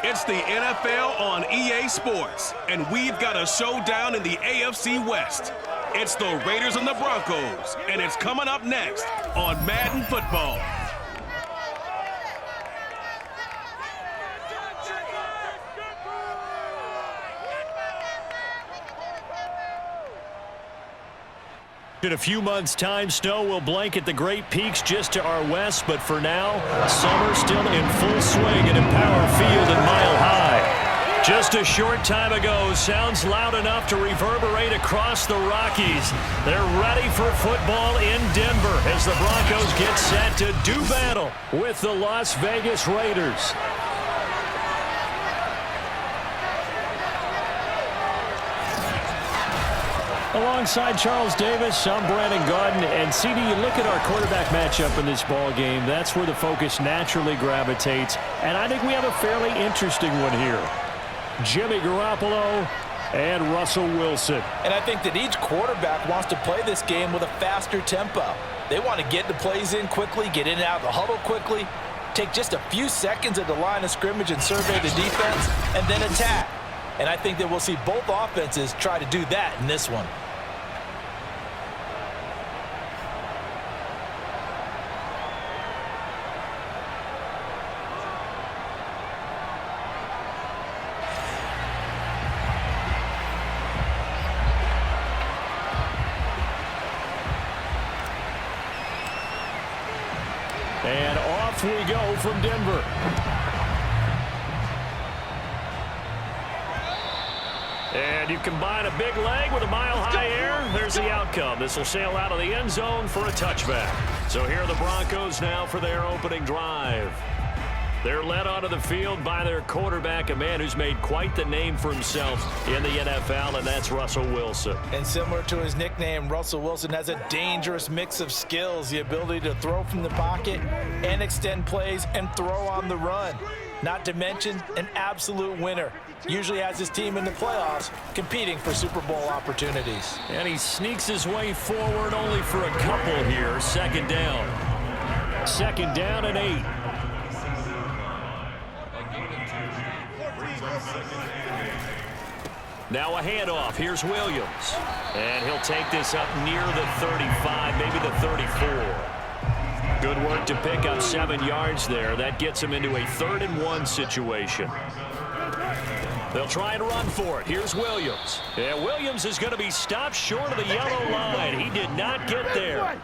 It's the NFL on EA Sports, and we've got a showdown in the AFC West. It's the Raiders and the Broncos, and it's coming up next on Madden Football. In a few months' time, snow will blanket the Great Peaks just to our west, but for now, summer still in full swing at Empower Field and Mile High. Just a short time ago, sounds loud enough to reverberate across the Rockies. They're ready for football in Denver as the Broncos get set to do battle with the Las Vegas Raiders. Alongside Charles Davis, I'm Brandon Gaudin, and CD, you look at our quarterback matchup in this ball game, that's where the focus naturally gravitates, and I think we have a fairly interesting one here. Jimmy Garoppolo and Russell Wilson. And I think that each quarterback wants to play this game with a faster tempo. They want to get the plays in quickly, get in and out of the huddle quickly, take just a few seconds at the line of scrimmage and survey the defense, and then attack. And I think that we'll see both offenses try to do that in this one. And off we go from Denver. And you combine a big leg with a mile-high air, there's the outcome. This will sail out of the end zone for a touchback. So here are the Broncos now for their opening drive. They're led onto the field by their quarterback, a man who's made quite the name for himself in the NFL, and that's Russell Wilson. And similar to his nickname, Russell Wilson has a dangerous mix of skills, the ability to throw from the pocket and extend plays and throw on the run. Not to mention an absolute winner. Usually has his team in the playoffs competing for Super Bowl opportunities. And he sneaks his way forward only for a couple here. Second down. Second down and 8. Now a handoff. Here's Williams. And he'll take this up near the 35, maybe the 34. Good work to pick up 7 yards there. That gets him into a 3rd and 1 situation. They'll try and run for it. Here's Williams. And Williams is going to be stopped short of the yellow line. He did not get there.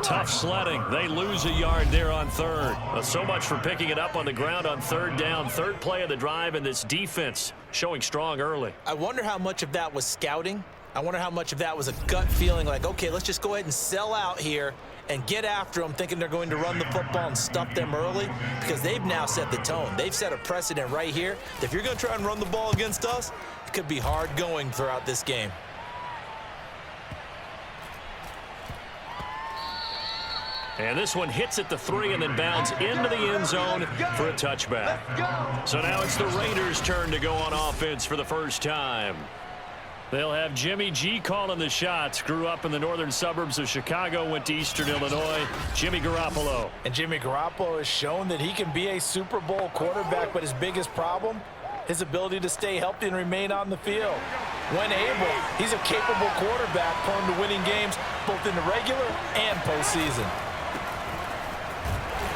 Tough sledding. They lose a yard there on 3rd. Well, so much for picking it up on the ground on 3rd down. 3rd play of the drive, and this defense showing strong early. I wonder how much of that was scouting. I wonder how much of that was a gut feeling like, okay, let's just go ahead and sell out here and get after them, thinking they're going to run the football and stuff them early, because they've now set the tone. They've set a precedent right here. If you're going to try and run the ball against us, it could be hard going throughout this game. And this one hits at the 3 and then bounds into the end zone for a touchback. So now it's the Raiders' turn to go on offense for the first time. They'll have Jimmy G calling the shots. Grew up in the northern suburbs of Chicago, went to Eastern Illinois. Jimmy Garoppolo. And Jimmy Garoppolo has shown that he can be a Super Bowl quarterback, but his biggest problem, his ability to stay healthy and remain on the field. When able, he's a capable quarterback prone to winning games both in the regular and postseason.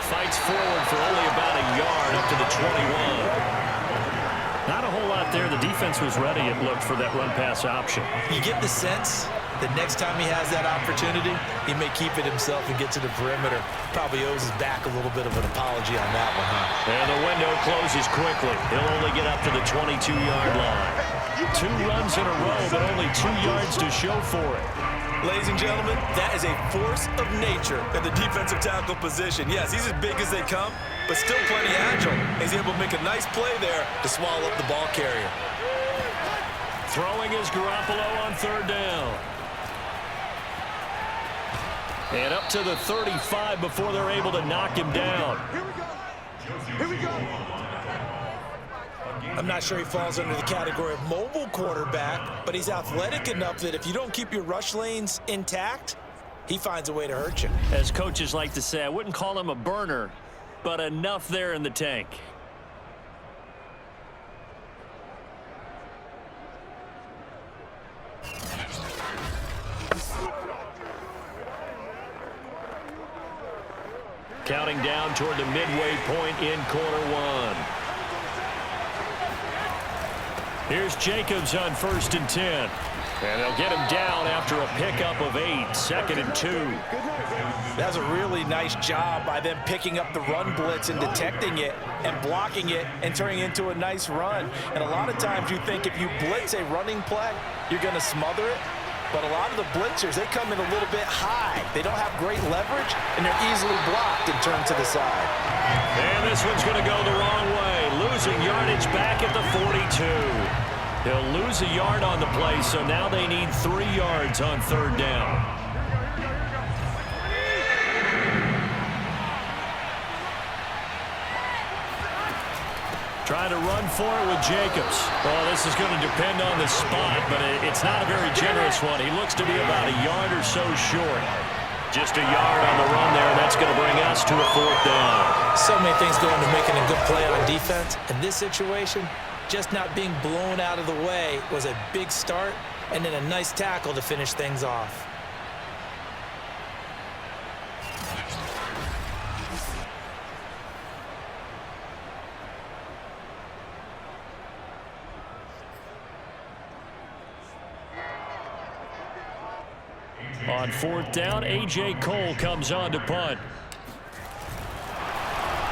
Fights forward for only about a yard up to the 21. Not a whole lot there. The defense was ready, it looked, for that run-pass option. You get the sense that next time he has that opportunity, he may keep it himself and get to the perimeter. Probably owes his back a little bit of an apology on that one, huh? And the window closes quickly. He'll only get up to the 22-yard line. 2 runs in a row, but only 2 yards to show for it. Ladies and gentlemen, that is a force of nature in the defensive tackle position. Yes, he's as big as they come, but still plenty agile. He's able to make a nice play there to swallow up the ball carrier. Throwing is Garoppolo on 3rd down. And up to the 35 before they're able to knock him down. Here we go. I'm not sure he falls under the category of mobile quarterback, but he's athletic enough that if you don't keep your rush lanes intact, he finds a way to hurt you. As coaches like to say, I wouldn't call him a burner, but enough there in the tank. counting down toward the midway point in quarter one. Here's Jacobs on 1st and 10. And they'll get him down after a pickup of 8, 2nd and 2. That's a really nice job by them picking up the run blitz and detecting it and blocking it and turning it into a nice run. And a lot of times you think if you blitz a running play, you're going to smother it. But a lot of the blitzers, they come in a little bit high. They don't have great leverage, and they're easily blocked and turned to the side. And this one's going to go the wrong way. Losing yardage back at the 42. He'll lose a yard on the play, so now they need 3 yards on 3rd down. Trying to run for it with Jacobs. Well, this is going to depend on the spot, but it's not a very generous one. He looks to be about a yard or so short. Just a yard on the run there. That's going to bring us to a 4th down. So many things go into making a good play on defense. In this situation, just not being blown out of the way was a big start, and then a nice tackle to finish things off. On 4th down, A.J. Cole comes on to punt.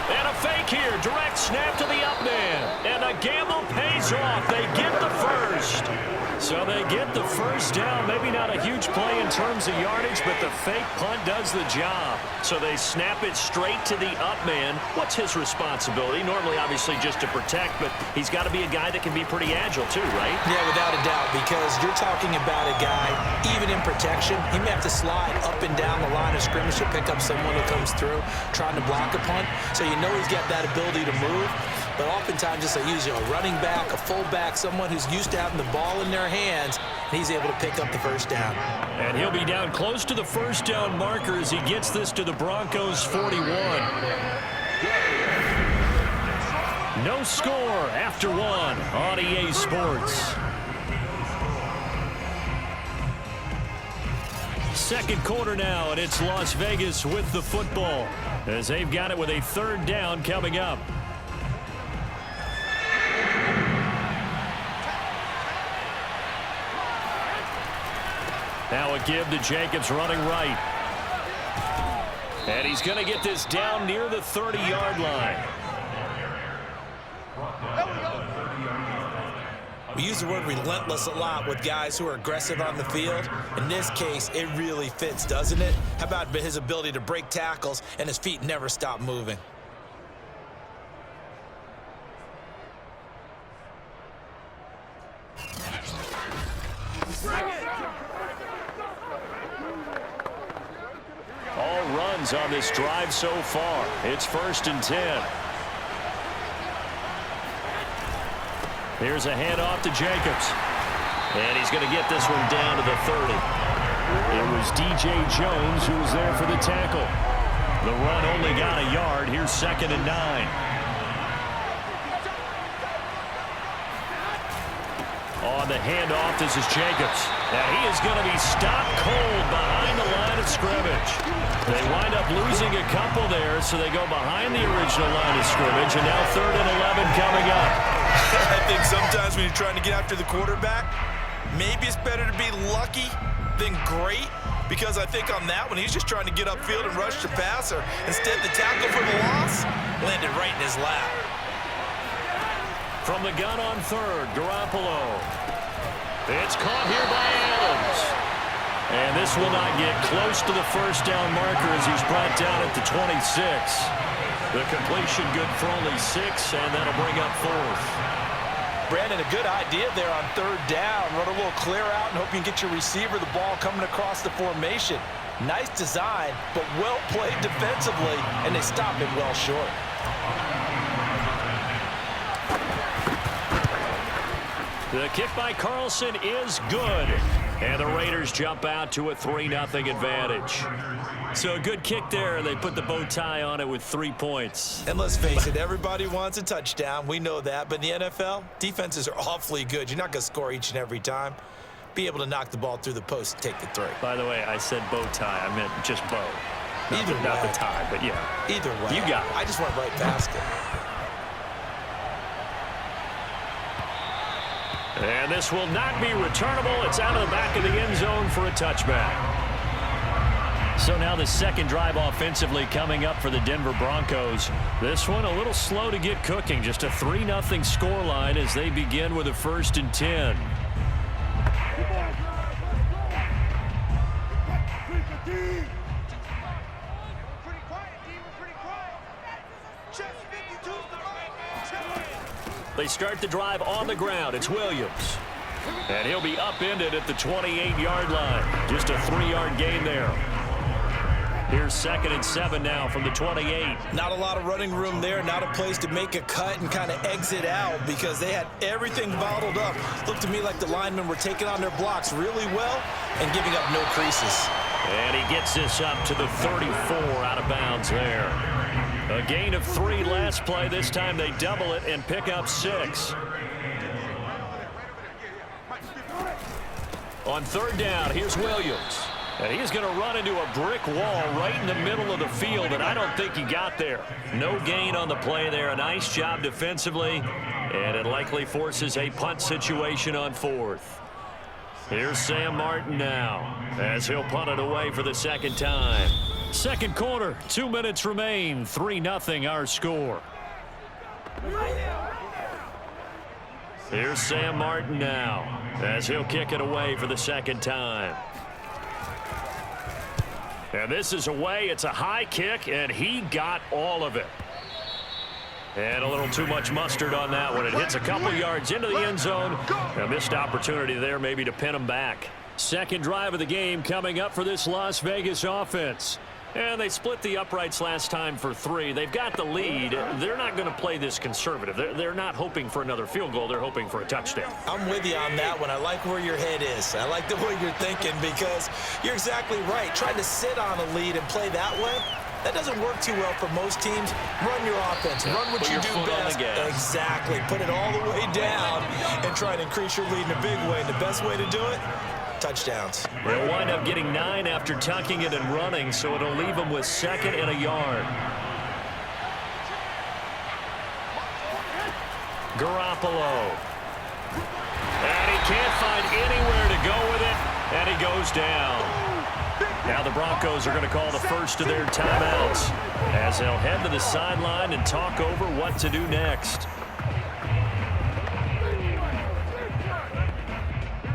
And a fake here. Direct snap to the up man. And a gamble pays off. They get the first. So they get the first down. Maybe not a huge play in terms of yardage, but the fake punt does the job. So they snap it straight to the up man. What's his responsibility? Normally, obviously, just to protect, but he's got to be a guy that can be pretty agile too, right? Yeah, without a doubt, because you're talking about a guy, even in protection, he may have to slide up and down the line of scrimmage to pick up someone who comes through trying to block a punt. So you know he's got that ability to move. But oftentimes, just usually a running back, a fullback, someone who's used to having the ball in their hands, and he's able to pick up the first down. And he'll be down close to the first down marker as he gets this to the Broncos 41. No score after 1 on EA Sports. Second quarter now, and it's Las Vegas with the football as they've got it with a 3rd down coming up. Now a give to Jacobs running right. And he's going to get this down near the 30-yard line. We use the word relentless a lot with guys who are aggressive on the field. In this case, it really fits, doesn't it? How about his ability to break tackles and his feet never stop moving? All runs on this drive so far. It's 1st and 10. Here's a handoff to Jacobs. And he's going to get this one down to the 30. It was D.J. Jones who was there for the tackle. The run only got a yard. Here's 2nd and 9. On the handoff, this is Jacobs. Now he is going to be stopped cold behind the line of scrimmage. They wind up losing a couple there, so they go behind the original line of scrimmage, and now 3rd and 11 coming up. I think sometimes when you're trying to get after the quarterback, maybe it's better to be lucky than great, because I think on that one, he's just trying to get upfield and rush the passer. Instead, the tackle for the loss landed right in his lap. From the gun on 3rd, Garoppolo. It's caught here by Adams. And this will not get close to the first down marker as he's brought down at the 26. The completion good for only 6, and that'll bring up 4th. Brandon, a good idea there on 3rd down. Run a little clear out and hope you can get your receiver the ball coming across the formation. Nice design, but well played defensively, and they stop it well short. The kick by Carlson is good. And the Raiders jump out to a 3-0 advantage. So a good kick there. They put the bow tie on it with 3 points. And let's face it, everybody wants a touchdown. We know that. But in the NFL, defenses are awfully good. You're not going to score each and every time. Be able to knock the ball through the post and take the 3. By the way, I said bow tie. I meant just bow. Not the time, but yeah. Either way. You got it. I just went right past it. And this will not be returnable. It's out of the back of the end zone for a touchback. So now the second drive offensively coming up for the Denver Broncos. This one a little slow to get cooking. Just a 3-0 scoreline as they begin with a 1st and 10. They start the drive on the ground. It's Williams. And he'll be upended at the 28-yard line. Just a 3-yard gain there. Here's 2nd and 7 now from the 28. Not a lot of running room there. Not a place to make a cut and kind of exit out because they had everything bottled up. Looked to me like the linemen were taking on their blocks really well and giving up no creases. And he gets this up to the 34 out of bounds there. A gain of 3 last play. This time they double it and pick up 6. On 3rd down, here's Williams. And he's going to run into a brick wall right in the middle of the field, and I don't think he got there. No gain on the play there. A nice job defensively, and it likely forces a punt situation on 4th. Here's Sam Martin now as he'll punt it away for the 2nd time. Second quarter, 2 minutes remain. 3-0 our score. Here's Sam Martin now as he'll kick it away for the 2nd time. And this is away. It's a high kick, and he got all of it. And a little too much mustard on that one. It hits a couple yards into the end zone. A missed opportunity there maybe to pin him back. Second drive of the game coming up for this Las Vegas offense. And they split the uprights last time for 3. They've got the lead. They're not going to play this conservative. They're not hoping for another field goal. They're hoping for a touchdown. I'm with you on that one. I like where your head is. I like the way you're thinking because you're exactly right. Trying to sit on a lead and play that way, that doesn't work too well for most teams. Run your offense. Run what you do best. Exactly. Put it all the way down and try and increase your lead in a big way. And the best way to do it, touchdowns. They'll wind up getting 9 after tucking it and running, so it'll leave them with 2nd and a yard. Garoppolo. And he can't find anywhere to go with it, and he goes down. Now the Broncos are going to call the first of their timeouts as they'll head to the sideline and talk over what to do next.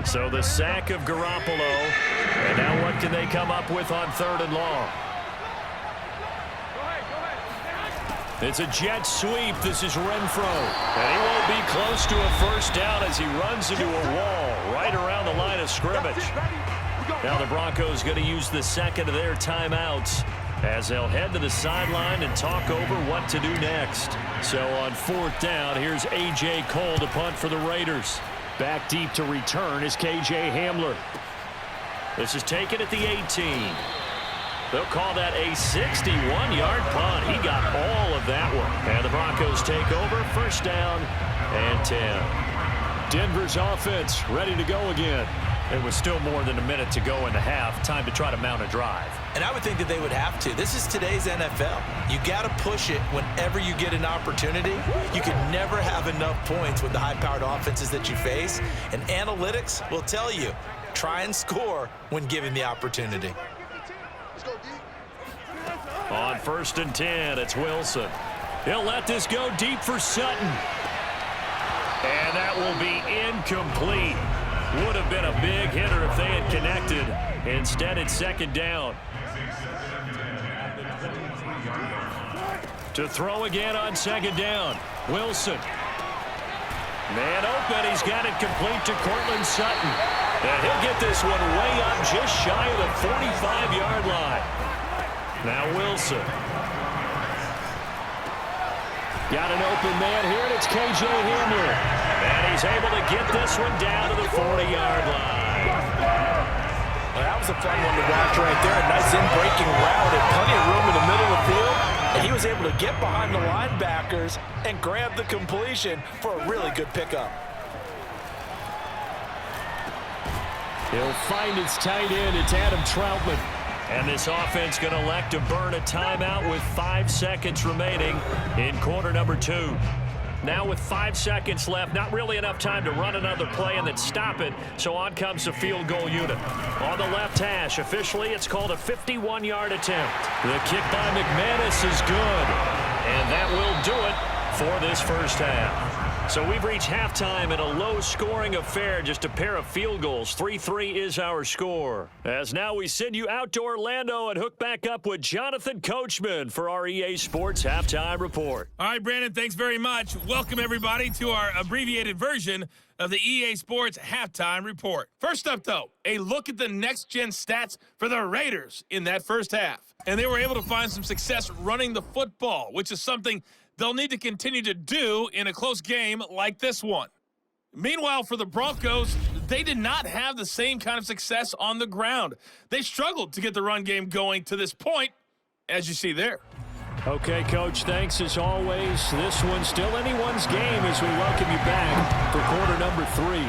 So the sack of Garoppolo, and now what can they come up with on 3rd and long? It's a jet sweep. This is Renfro, and he won't be close to a 1st down as he runs into a wall right around the line of scrimmage. Now the Broncos going to use the 2nd of their timeouts as they'll head to the sideline and talk over what to do next. So on 4th down, here's A.J. Cole to punt for the Raiders. Back deep to return is K.J. Hamler. This is taken at the 18. They'll call that a 61-yard punt. He got all of that one. And the Broncos take over. 1st down and 10. Denver's offense ready to go again. It was still more than a minute to go in the half. Time to try to mount a drive. And I would think that they would have to. This is today's NFL. You got to push it whenever you get an opportunity. You can never have enough points with the high-powered offenses that you face. And analytics will tell you, try and score when given the opportunity. On 1st and 10, it's Wilson. He'll let this go deep for Sutton. And that will be incomplete. Would have been a big hitter if they had connected. Instead, it's 2nd down. To throw again on 2nd down. Wilson. Man open. He's got it complete to Cortland Sutton. And he'll get this one way up just shy of the 45-yard line. Now Wilson. Got an open man here, and it's K.J. Hamler. And he's able to get this one down to the 40-yard line. Well, that was a fun one to watch right there. A nice in-breaking route and plenty of room in the middle of the field. And he was able to get behind the linebackers and grab the completion for a really good pickup. He'll find his tight end. It's Adam Troutman. And this offense going to elect to burn a timeout with 5 seconds remaining in quarter number 2. Now with 5 seconds left, not really enough time to run another play and then stop it, so on comes the field goal unit. On the left hash, officially it's called a 51-yard attempt. The kick by McManus is good, and that will do it for this first half. So we've reached halftime in a low-scoring affair, just a pair of field goals. 3-3 is our score. As now we send you out to Orlando and hook back up with Jonathan Coachman for our EA Sports Halftime Report. All right, Brandon, thanks very much. Welcome, everybody, to our abbreviated version of the EA Sports Halftime Report. First up, though, a look at the next-gen stats for the Raiders in that first half. And they were able to find some success running the football, which is something they'll need to continue to do in a close game like this one. Meanwhile, for the Broncos, they did not have the same kind of success on the ground. They struggled to get the run game going to this point, as you see there. Okay, Coach, thanks as always. This one's still anyone's game as we welcome you back for quarter number 3.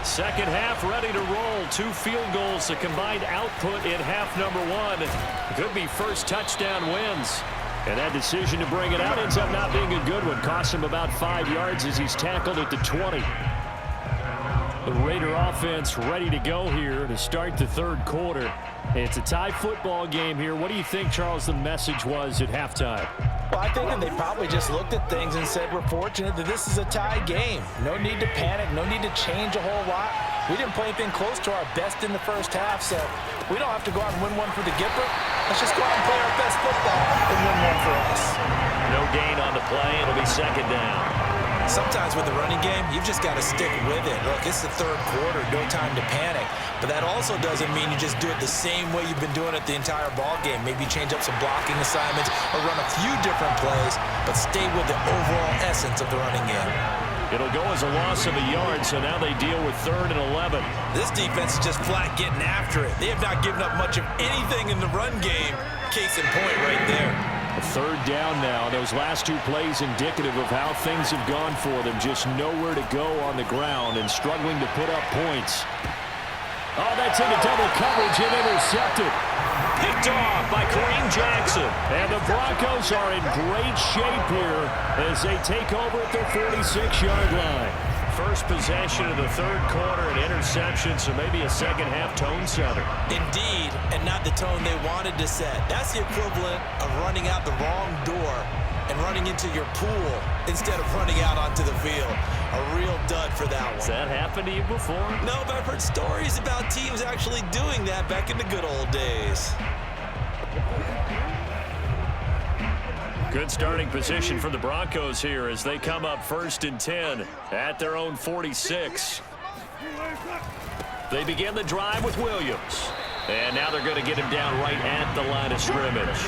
Second half ready to roll. 2 field goals, the combined output in half number 1. Could be first touchdown wins. And that decision to bring it out ends up not being a good one. Costs him about 5 yards as he's tackled at the 20. The Raider offense ready to go here to start the third quarter. It's a tie football game here. What do you think, Charles, the message was at halftime? Well, I think that they probably just looked at things and said, we're fortunate that this is a tie game. No need to panic, no need to change a whole lot. We didn't play anything close to our best in the first half, so we don't have to go out and win one for the Gipper. Let's just go out and play our best football and win one for us. No gain on the play. It'll be second down. Sometimes with the running game, you've just got to stick with it. Look, it's the third quarter, no time to panic. But that also doesn't mean you just do it the same way you've been doing it the entire ball game. Maybe change up some blocking assignments or run a few different plays, but stay with the overall essence of the running game. It'll go as a loss of a yard, so now they deal with 3rd and 11. This defense is just flat getting after it. They have not given up much of anything in the run game. Case in point right there. A 3rd down now. Those last 2 plays indicative of how things have gone for them. Just nowhere to go on the ground and struggling to put up points. Oh, that's into double coverage and intercepted. Picked off by Kareem Jackson. And the Broncos are in great shape here as they take over at their 46-yard line. First possession of the third quarter, an interception, so maybe a second-half tone setter. Indeed, and not the tone they wanted to set. That's the equivalent of running out the wrong door and running into your pool instead of running out onto the field. A real dud for that one. Has that happened to you before? No, but I've heard stories about teams actually doing that back in the good old days. Good starting position for the Broncos here as they come up 1st and 10 at their own 46. They begin the drive with Williams. And now they're going to get him down right at the line of scrimmage.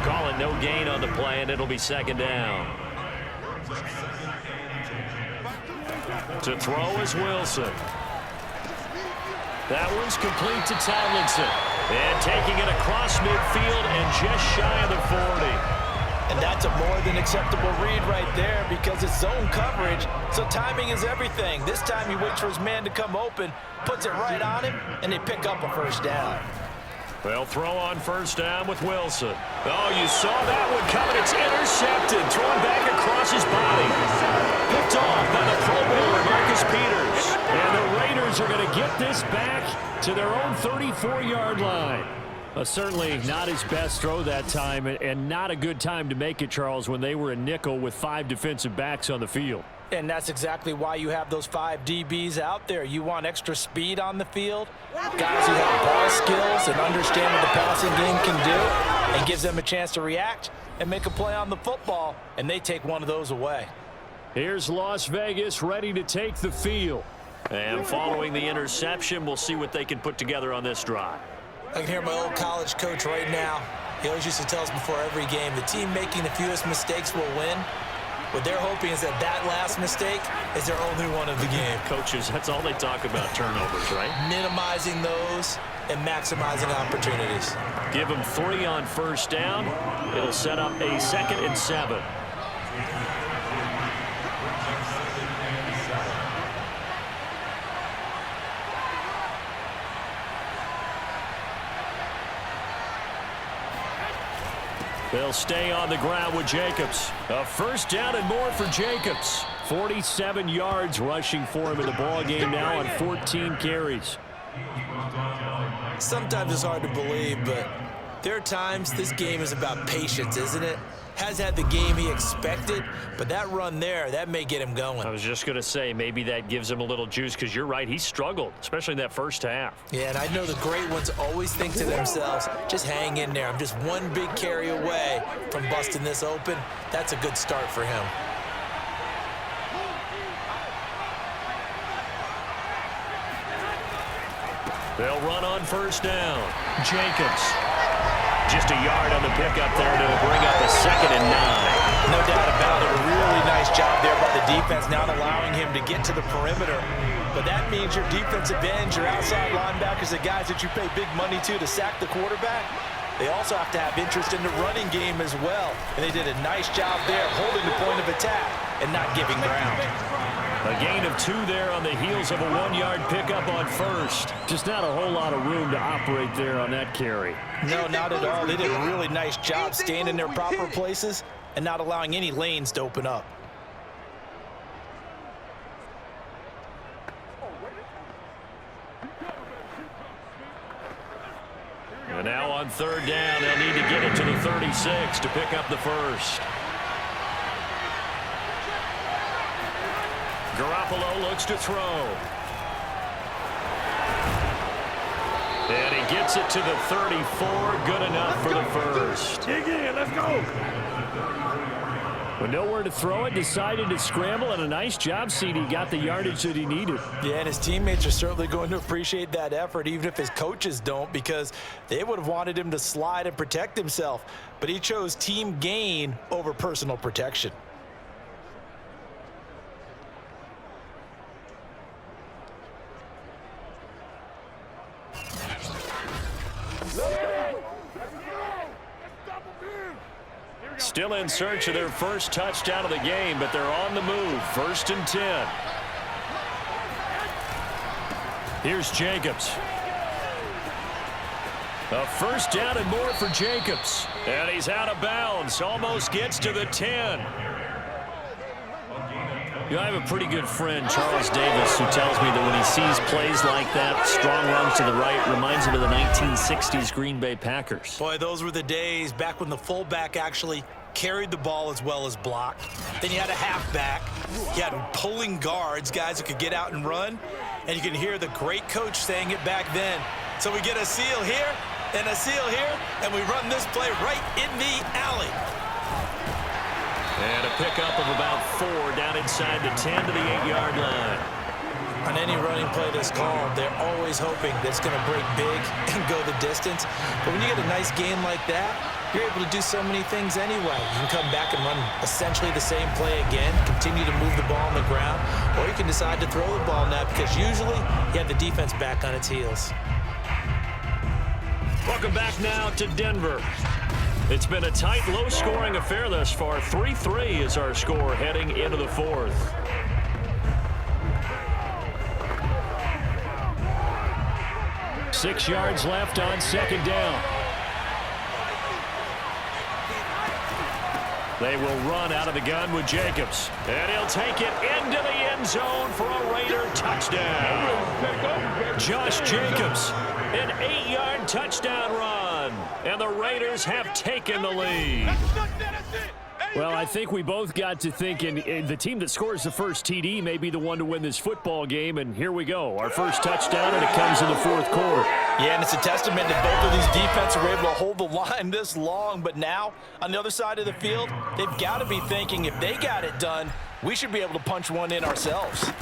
Calling no gain on the play, and it'll be second down. To throw is Wilson. That one's complete to Tomlinson. And taking it across midfield and just shy of the 40. And that's a more than acceptable read right there because it's zone coverage, so timing is everything. This time he waits for his man to come open, puts it right on him, and they pick up a first down. They'll throw on first down with Wilson. Oh, you saw that one coming. It's intercepted. Thrown back across his body. Picked off by the Pro Bowler, Marcus Peters. And the Raiders are going to get this back to their own 34-yard line. Certainly not his best throw that time, and not a good time to make it, Charles, when they were a nickel with 5 defensive backs on the field. And that's exactly why you have those 5 DBs out there. You want extra speed on the field, guys who have ball skills and understand what the passing game can do, and gives them a chance to react and make a play on the football, and they take one of those away. Here's Las Vegas ready to take the field. And following the interception, we'll see what they can put together on this drive. I can hear my old college coach right now. He always used to tell us before every game, the team making the fewest mistakes will win. What they're hoping is that that last mistake is their only one of the game. Coaches, that's all they talk about, turnovers, right? Minimizing those and maximizing opportunities. Give them 3 on first down. It'll set up a 2nd and 7. They'll stay on the ground with Jacobs. A first down and more for Jacobs. 47 yards rushing for him in the ball game now on 14 carries. Sometimes it's hard to believe, but there are times this game is about patience, isn't it? Has had the game he expected, but that run there, that may get him going. I was just going to say, maybe that gives him a little juice, because you're right, he struggled, especially in that first half. Yeah, and I know the great ones always think to themselves, just hang in there. I'm just one big carry away from busting this open. That's a good start for him. They'll run on first down. Jacobs. Just a yard on the pickup there to bring up a 2nd and 9. No doubt about it. A really nice job there by the defense, not allowing him to get to the perimeter. But that means your defensive ends, your outside linebackers, the guys that you pay big money to sack the quarterback, they also have to have interest in the running game as well. And they did a nice job there, holding the point of attack and not giving ground. A gain of 2 there on the heels of a 1-yard pickup on first. Just not a whole lot of room to operate there on that carry. No, not at all. They did a really nice job staying in their proper places and not allowing any lanes to open up. And now on third down, they'll need to get it to the 36 to pick up the first. Garoppolo looks to throw. And he gets it to the 34. Good enough for the first. Dig in, let's go. With nowhere to throw it, decided to scramble, and a nice job, CD. Got the yardage that he needed. Yeah, and his teammates are certainly going to appreciate that effort, even if his coaches don't, because they would have wanted him to slide and protect himself. But he chose team gain over personal protection. Still in search of their first touchdown of the game, but they're on the move. 1st and 10. Here's Jacobs. A first down and more for Jacobs. And he's out of bounds. Almost gets to the 10. You know, I have a pretty good friend, Charles Davis, who tells me that when he sees plays like that, strong runs to the right, reminds him of the 1960s Green Bay Packers. Boy, those were the days back when the fullback actually carried the ball as well as blocked. Then you had a halfback. You had pulling guards, guys who could get out and run. And you can hear the great coach saying it back then. So we get a seal here and a seal here, and we run this play right in the alley. And a pickup of about 4 down inside the 10 to the 8-yard line. On any running play that's called, they're always hoping that it's going to break big and go the distance. But when you get a nice gain like that, you're able to do so many things anyway. You can come back and run essentially the same play again, continue to move the ball on the ground, or you can decide to throw the ball now because usually you have the defense back on its heels. Welcome back now to Denver. It's been a tight, low-scoring affair thus far. 3-3 is our score heading into the 4th. Six yards left on second down. They will run out of the gun with Jacobs. And he'll take it into the end zone for a Raider touchdown. Josh Jacobs, an 8-yard touchdown run. And the Raiders have taken the lead. Well, I think we both got to thinking the team that scores the first TD may be the one to win this football game, and here we go. Our first touchdown, and it comes in the 4th quarter. Yeah, and it's a testament that both of these defenses were able to hold the line this long, but now, on the other side of the field, they've got to be thinking if they got it done, we should be able to punch one in ourselves.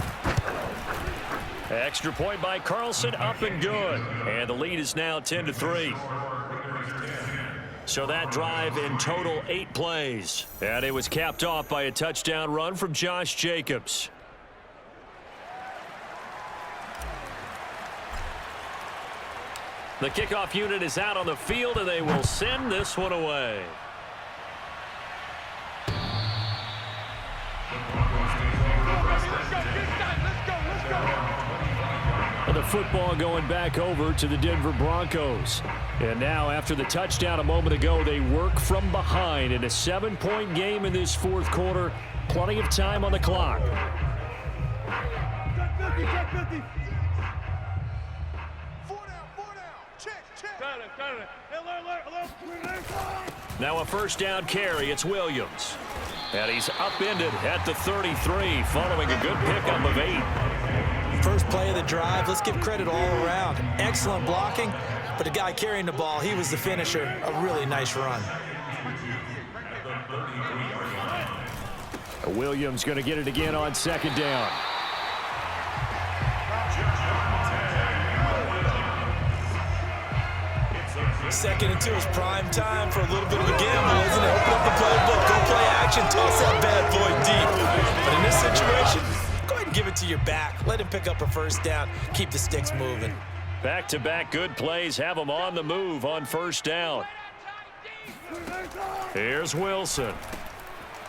Extra point by Carlson, up and good. And the lead is now 10-3. So that drive in total 8 plays. And it was capped off by a touchdown run from Josh Jacobs. The kickoff unit is out on the field, and they will send this one away. And the football going back over to the Denver Broncos. And now, after the touchdown a moment ago, they work from behind in a 7-point game in this fourth quarter. Plenty of time on the clock. Now a first down carry. It's Williams. And he's upended at the 33, following a good pickup of 8. First play of the drive, let's give credit all around. Excellent blocking, but the guy carrying the ball, he was the finisher. A really nice run. Williams going to get it again on second down. Second and 2 is prime time for a little bit of a gamble, isn't it? Open up the playbook, go play action, toss that bad boy deep. But in this situation, go ahead and give it to your back. Let him pick up a first down. Keep the sticks moving. Back-to-back good plays have him on the move on first down. Here's Wilson.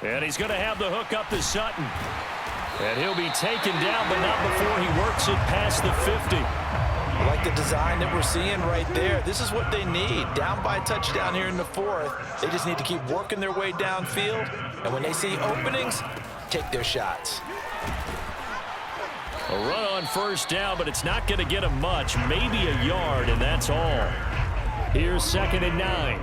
And he's going to have the hook up to Sutton. And he'll be taken down, but not before he works it past the 50. I like the design that we're seeing right there. This is what they need. Down by a touchdown here in the fourth. They just need to keep working their way downfield. And when they see openings, take their shots. A run on first down, but it's not going to get him much. Maybe a yard, and that's all. Here's 2nd and 9.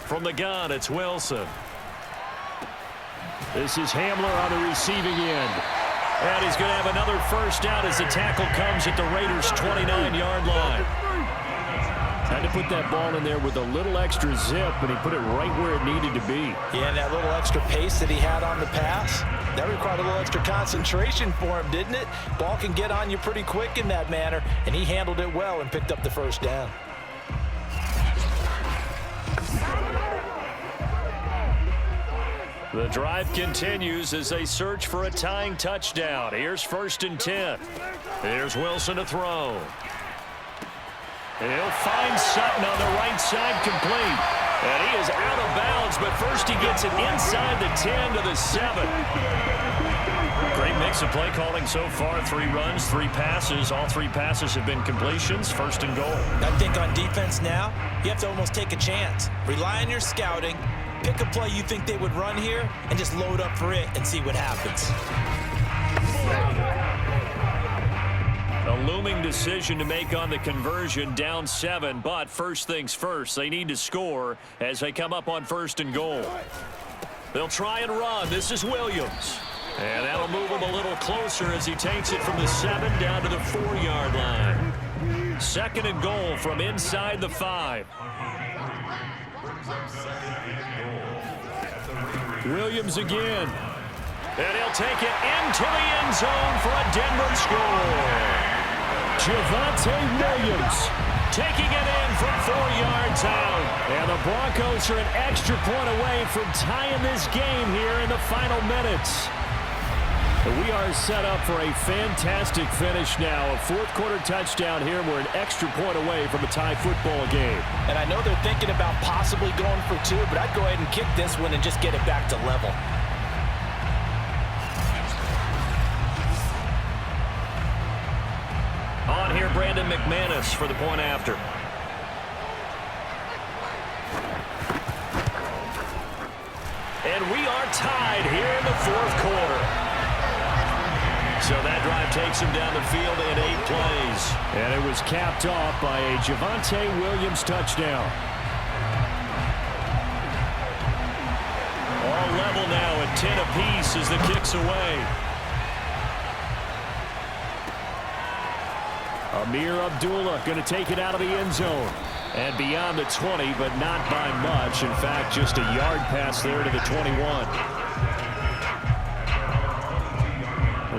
From the gun, it's Wilson. This is Hamler on the receiving end. And he's going to have another first down as the tackle comes at the Raiders' 29-yard line. Had to put that ball in there with a little extra zip, and he put it right where it needed to be. Yeah, and that little extra pace that he had on the pass, that required a little extra concentration for him, didn't it? Ball can get on you pretty quick in that manner, and he handled it well and picked up the first down. The drive continues as they search for a tying touchdown. Here's 1st and 10. Here's Wilson to throw. And he'll find Sutton on the right side, complete. And he is out of bounds, but first he gets it inside the 10 to the 7. Great mix of play calling so far. 3 runs, 3 passes. All 3 passes have been completions. 1st and goal. I think on defense now, you have to almost take a chance. Rely on your scouting. Pick a play you think they would run here and just load up for it and see what happens. A looming decision to make on the conversion, down 7, but first things first, they need to score as they come up on 1st and goal. They'll try and run. This is Williams. And that'll move him a little closer as he takes it from the 7 down to the 4-yard line. 2nd and goal from inside the 5. Williams again. And he'll take it into the end zone for a Denver score. Javonte Williams taking it in from 4 yards out. And the Broncos are an extra point away from tying this game here in the final minutes. We are set up for a fantastic finish now. A fourth-quarter touchdown here. We're an extra point away from a tie football game. And I know they're thinking about possibly going for 2, but I'd go ahead and kick this one and just get it back to level. On here, Brandon McManus for the point after. And we are tied here in the fourth quarter. So that drive takes him down the field in 8 plays. And it was capped off by a Javonte Williams touchdown. All level now at 10 apiece as the kick's away. Amir Abdullah going to take it out of the end zone. And beyond the 20, but not by much. In fact, just a yard pass there to the 21.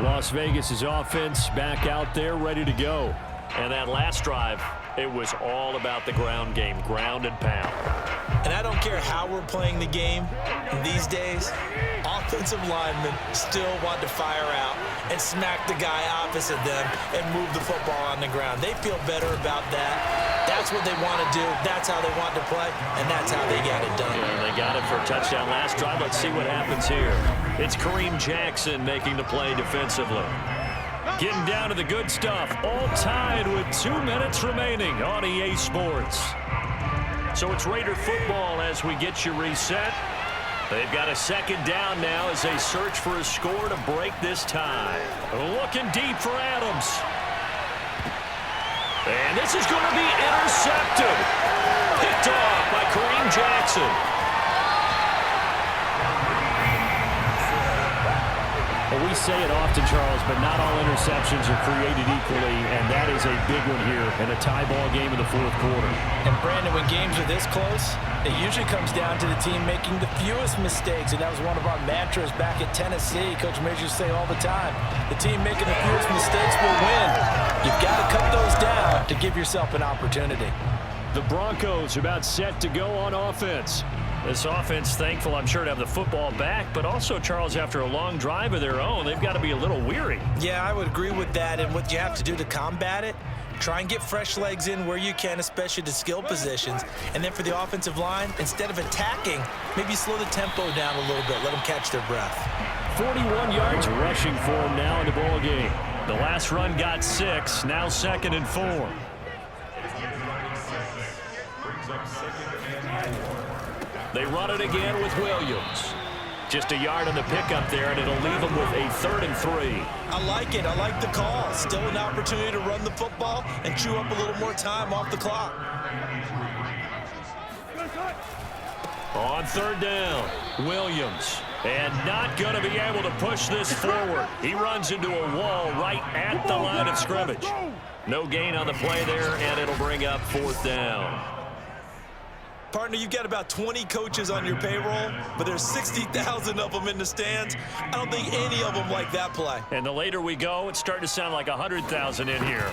Las Vegas' offense back out there, ready to go. And that last drive, it was all about the ground game, ground and pound. And I don't care how we're playing the game these days, offensive linemen still want to fire out and smack the guy opposite them and move the football on the ground. They feel better about that. That's what they want to do. That's how they want to play, and that's how they get it done. Yeah, they got it for a touchdown last drive. Let's see what happens here. It's Kareem Jackson making the play defensively. Getting down to the good stuff. All tied with 2 minutes remaining on EA Sports. So it's Raider football as we get you reset. They've got a second down now as they search for a score to break this tie. Looking deep for Adams. And this is going to be intercepted. Picked off by Kareem Jackson. Well, we say it often, Charles, but not all interceptions are created equally, and that is a big one here in a tie ball game in the fourth quarter. And, Brandon, when games are this close, it usually comes down to the team making the fewest mistakes, and that was one of our mantras back at Tennessee. Coach Majors say all the time, the team making the fewest mistakes will win. You've got to cut those down to give yourself an opportunity. The Broncos are about set to go on offense. This offense, thankful, I'm sure, to have the football back, but also, Charles, after a long drive of their own, they've got to be a little weary. Yeah, I would agree with that, and what you have to do to combat it, try and get fresh legs in where you can, especially to skill positions. And then for the offensive line, instead of attacking, maybe slow the tempo down a little bit, let them catch their breath. 41 yards rushing for him now in the ball game. The last run got 6, now 2nd and 4. They run it again with Williams. Just a yard on the pickup there, and it'll leave them with a 3rd and 3. I like it. I like the call. Still an opportunity to run the football and chew up a little more time off the clock. On 3rd down, Williams. And not going to be able to push this forward. He runs into a wall right at the line of scrimmage. No gain on the play there, and it'll bring up 4th down. Partner, you've got about 20 coaches on your payroll, but there's 60,000 of them in the stands. I don't think any of them like that play. And the later we go, it's starting to sound like 100,000 in here.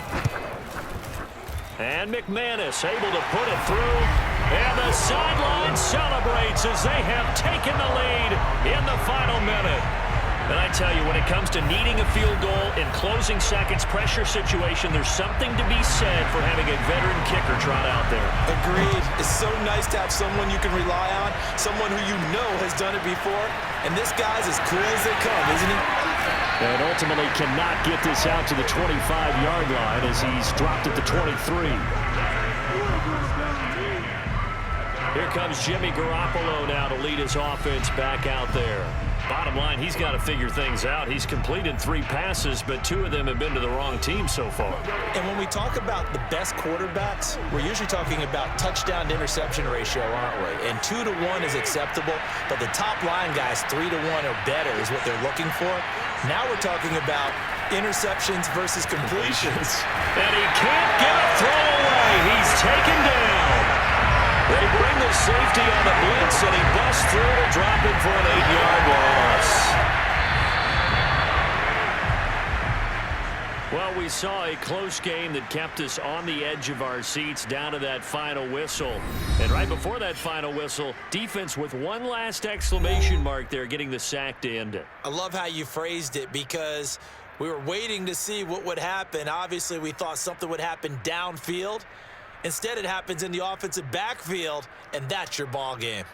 And McManus able to put it through. And the sideline celebrates as they have taken the lead in the final minute. And I tell you, when it comes to needing a field goal in closing seconds, pressure situation, there's something to be said for having a veteran kicker trot out there. Agreed. It's so nice to have someone you can rely on, someone who you know has done it before. And this guy's as cool as they come, isn't he? And ultimately cannot get this out to the 25-yard line as he's dropped at the 23. Here comes Jimmy Garoppolo now to lead his offense back out there. Bottom line, he's got to figure things out. He's completed 3 passes, but 2 of them have been to the wrong team so far. And when we talk about the best quarterbacks, we're usually talking about touchdown to interception ratio, aren't we? And 2 to 1 is acceptable, but the top line guys, 3 to 1 or better is what they're looking for. Now we're talking about interceptions versus completions. And he can't get a throw away. He's taken down. They bring the safety on the blitz, and he busts through to drop him for an 8-yard loss. Well, we saw a close game that kept us on the edge of our seats down to that final whistle. And right before that final whistle, defense with one last exclamation mark there, getting the sack to end it. I love how you phrased it because we were waiting to see what would happen. Obviously, we thought something would happen downfield. Instead, it happens in the offensive backfield, and that's your ball game.